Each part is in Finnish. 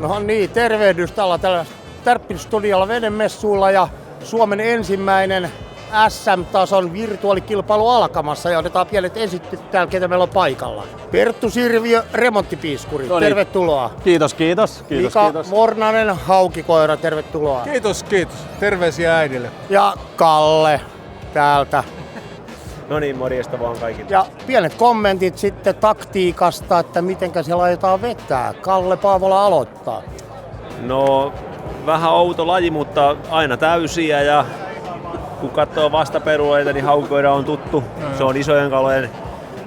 No niin, tervehdys tällä Tärppin-studiolla venemessuilla ja Suomen ensimmäinen SM-tason virtuaalikilpailu alkamassa ja otetaan pienet esittelyt täällä, ketä meillä on paikalla. Perttu Sirviö, remonttipiiskuri, no niin. Tervetuloa. Kiitos. Mika Mornanen, haukikoira, tervetuloa. Kiitos. Terveisiä äidille. Ja Kalle täältä. No niin, morjesta vaan kaikille. Ja pienet kommentit sitten taktiikasta, että mitenkä siellä aiotaan vetää. Kalle Paavola aloittaa. No, vähän outo laji, mutta aina täysiä ja kun katsoo vastaperueita, niin haukikoira on tuttu. Se on isojen kalojen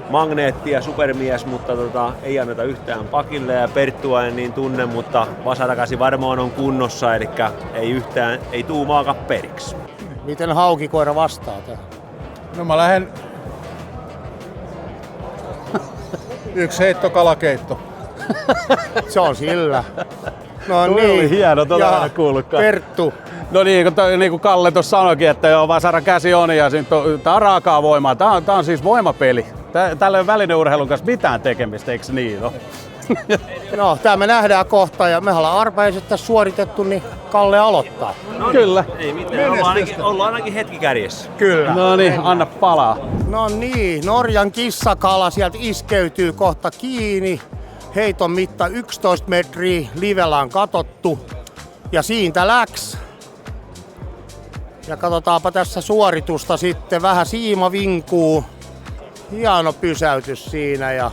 magneetti ja supermies, mutta ei anneta yhtään pakille ja Perttua en niin tunne, mutta vasarakasi varmaan on kunnossa, eli ei tuumaakaan periksi. Miten haukikoira vastaa tähän? No mä lähden yksi heitto, kalakeitto. Se on sillä. No Tuo niin. oli hieno, tuolla ja kuullutkaan. Perttu. No niin kuin Kalle tuossa sanoikin, että joo, vasara käsi on ja tää on raakaa voimaa. Tää on siis voimapeli. Tällä ei ole välineurheilun kanssa mitään tekemistä, eikö niin? No. No, tää me nähdään kohta ja me ollaan arpaiset tässä suoritettu, niin Kalle aloittaa. No, Kyllä. Ei mitään, ollaan ainakin hetki kärjessä. Kyllä. No niin, anna palaa. No niin, Norjan kissakala sieltä iskeytyy kohta kiinni. Heiton mitta 11 metriä, livellä on katottu. Ja siitä läks. Ja katsotaanpa tässä suoritusta sitten, vähän siima vinkuu. Hieno pysäytys siinä ja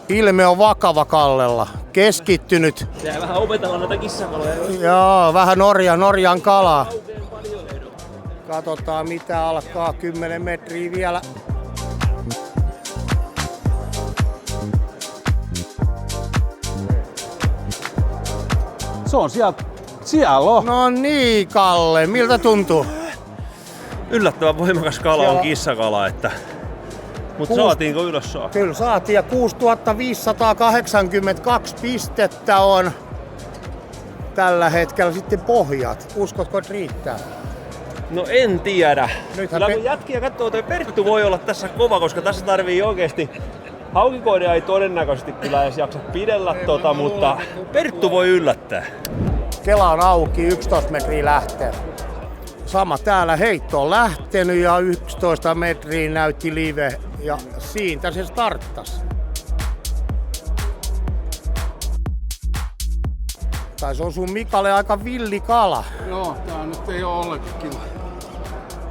ilme on vakava Kallella. Keskittynyt. Pitää vähän opetella näitä kissakaloja. Joo, vähän Norjan kalaa. Katsotaan mitä alkaa, 10 metriä vielä. Se on siellä on. No niin Kalle, miltä tuntuu? Yllättävän voimakas kala on kissakala, mutta saatiinko ylös saa? Kyllä saatiin ja 6582 pistettä on tällä hetkellä sitten pohjat. Uskotko, että riittää? No en tiedä. Nythän Kyllä kun jätkiä katsoo, toi Perttu voi olla tässä kova, koska tässä tarvii oikeesti. Haukikoida ei todennäköisesti kyllä edes jaksa pidellä mutta Perttu voi yllättää. Kela on auki, 11 metriä lähtee. Sama täällä, heitto on lähtenyt ja 11 metriä näytti live ja siitä se starttasi. Tai se on sun Mikalle aika villi kala. Joo, tää nyt ei oo ollenkaan kilo.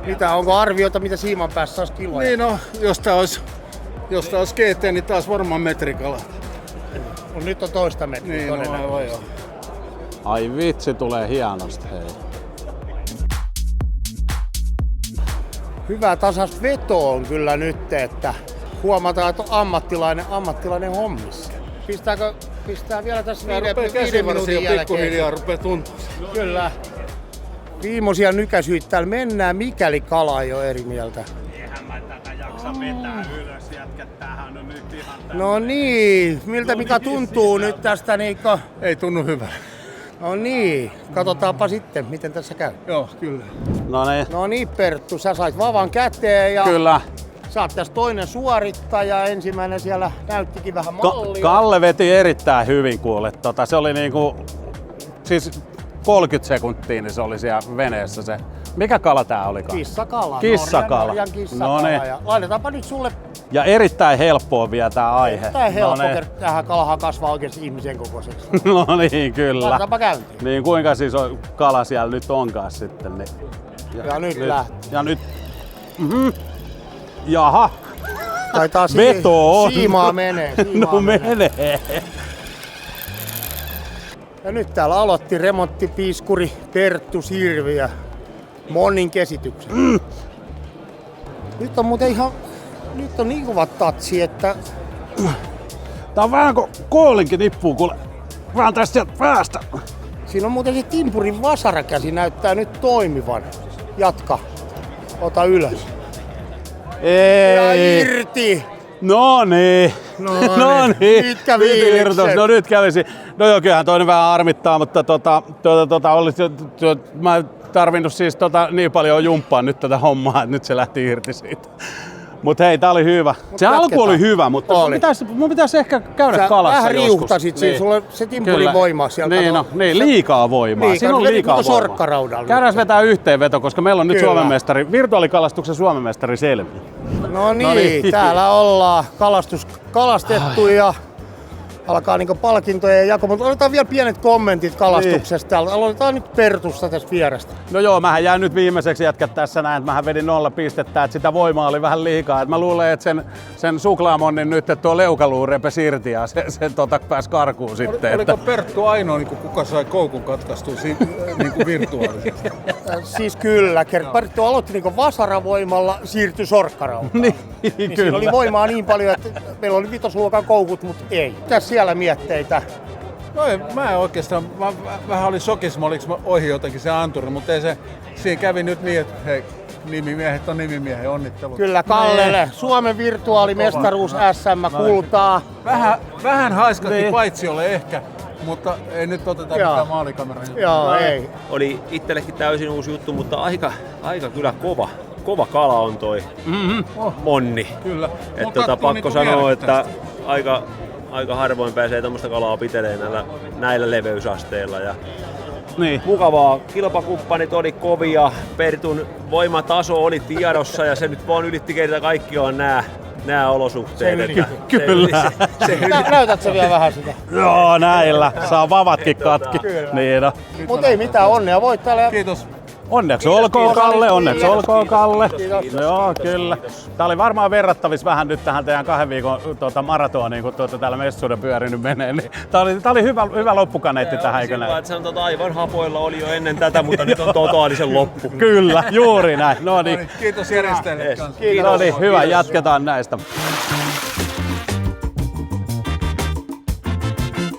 Mitä, onko arvioita, mitä siiman päässä saisi kiloja? Niin no, jos tää olisi GT, niin taas varmaan metrikala. No, nyt on toista metriä Niin, no aivan joo. Ai vitsi, tulee hienosti, hei. Hyvä tasas veto on kyllä nyt, että huomataan, että on ammattilainen hommissa. Pistää vielä tässä viiden minuutin jälkeen. Pikkuhiljaa rupee tuntua. Kyllä. Viimeisiä nykäisyitä täällä mennään, mikäli kala ei ole eri mieltä. Eihän mä tätä jaksa vetää ylös, jätkät, tämähän on nyt ihan No niin, miltä Mika tuntuu nyt tästä Niikko? Ei tunnu hyvä. No niin, katsotaanpa sitten, miten tässä käy. Joo, kyllä. No niin Perttu, sä sait vavan käteen ja Kyllä. sä oot tässä toinen suorittaja. Ensimmäinen siellä näyttikin vähän mallia. Kalle veti erittäin hyvin kuule. Se oli niinku, siis 30 sekuntia niin se oli siellä veneessä se. Mikä kala tää olikaan? Kissakala. Kissakala. Norjan kissakala. No niin. Ja laitetaanpa nyt sulle Ja erittäin helppoa vielä tää aihe. erittäin helppo, No niin. tähän kalahan kasvaa oikeasti ihmisen kokoiseksi. No niin, kyllä. Laitetaanpa käyntiin. Niin kuinka siis kala siellä nyt onkaan sitten. Niin. Ja nyt lähtee. Ja nyt. Jaha. Taitaa Veto on. Siimaa menee. No menee. Ja nyt täällä aloitti remonttipiiskuri Perttu Sirviö monin käsityksen. Nyt on muuten nyt on niin kovat tatsi, että Tää on vähän kuin koolinkin nippuu, kuule. Vähän tästä sieltä päästä. siinä on muuten se timpurin vasarakäsi näyttää nyt toimivan. Jatka. Ota ylös. Ja Ei. irti! No niin. No niin. Mitkä fiilikset? No nyt kävisi. No joo, kyllähän toinen vähän harmittaa, mutta olisi, mä en tarvinnut siis niin paljon jumppaa nyt tätä hommaa, että nyt se lähti irti siitä. Mut hei, tää oli hyvä. Se alku jatketaan. oli hyvä, mutta mun pitäisi ehkä käydä Sä kalassa vähän joskus. riuhtasit siinä, sulla se timpuri Kyllä. voimaa siellä. Niin, kato. no, niin, liikaa voimaa. Liikaa, Siinä on vedit liikaa niinku voimaa. sorkkaraudalla. Käydään vetää yhteenveto, koska meillä on nyt Kyllä. Suomen mestari, virtuaalikalastuksen Suomen mestari Selmi. No niin, täällä ollaan kalastettu ja alkaa niinku palkintojen jako, mutta otetaan vielä pienet kommentit kalastuksesta. Täältä aloitetaan nyt Pertusta tästä vierestä. No joo, mähän jäin nyt viimeiseksi jätkät tässä näin, että mähän vedin 0 pistettä, että sitä voimaa oli vähän liikaa. Et mä luulen, että sen suklaamonnin nyt tuo leukaluu repesi irti ja se pääsi karkuun sitten. Oliko Perttu ainoa, niin kuka sai koukun katkaistua niin virtuaalisesti? Siis kyllä, Perttu aloitti niinku vasaravoimalla, siirtyi sorkkarautaan. Niin, Niin siinä oli voimaa niin paljon, että meillä oli vitosluokan koukut, mutta ei. Mitäs siellä mietteitä? No ei, mä en oikeastaan, mä vähän olin shokissa, oliko mä ohi jotenkin se anturi, mutta ei se, siinä kävi nyt niin, että hei, nimimiehet on nimimiehen, onnittelut. Kyllä Kallelle, Suomen virtuaalimestaruus SM kultaa. Vähän haiskatti Niin. paitsiolle ehkä, mutta ei nyt oteta Joo. mitään maalikameraa. Joo, ei. Oli itsellekin täysin uusi juttu, mutta aika kyllä kova kala on toi monni. Kyllä. Et pakko sanoa, että aika harvoin pääsee tämmöistä kalaa pitelemään näillä leveysasteilla. Ja Niin. mukavaa, kilpakumppanit oli kovia, Pertun voimataso oli tiedossa ja se nyt vaan ylitti kerta kaikkiaan nämä olosuhteet. Se Kyllä. Näytätkö vielä vähän sitä? Joo, näillä. Saa vavatkin katki. Niin, no. Mutta ei mitään, onnea voittajalle. Kiitos. Onneksi olkoon Kalle, onneksi olkoon Kalle. Kiitos. Joo, kyllä. Tää oli varmaan verrattavissa vähän nyt tähän teidän 2 viikon maratoniin, kun täällä messuuden pyörinyt menee. Niin tää oli hyvä loppukaneetti tähän, eikö näin? Sanotaan, että aivan hapoilla oli jo ennen tätä, mutta nyt on totaalisen loppu. Kyllä, juuri näin. No niin, Kiitos järjestäjille kanssa. no niin, hyvä, jatketaan näistä.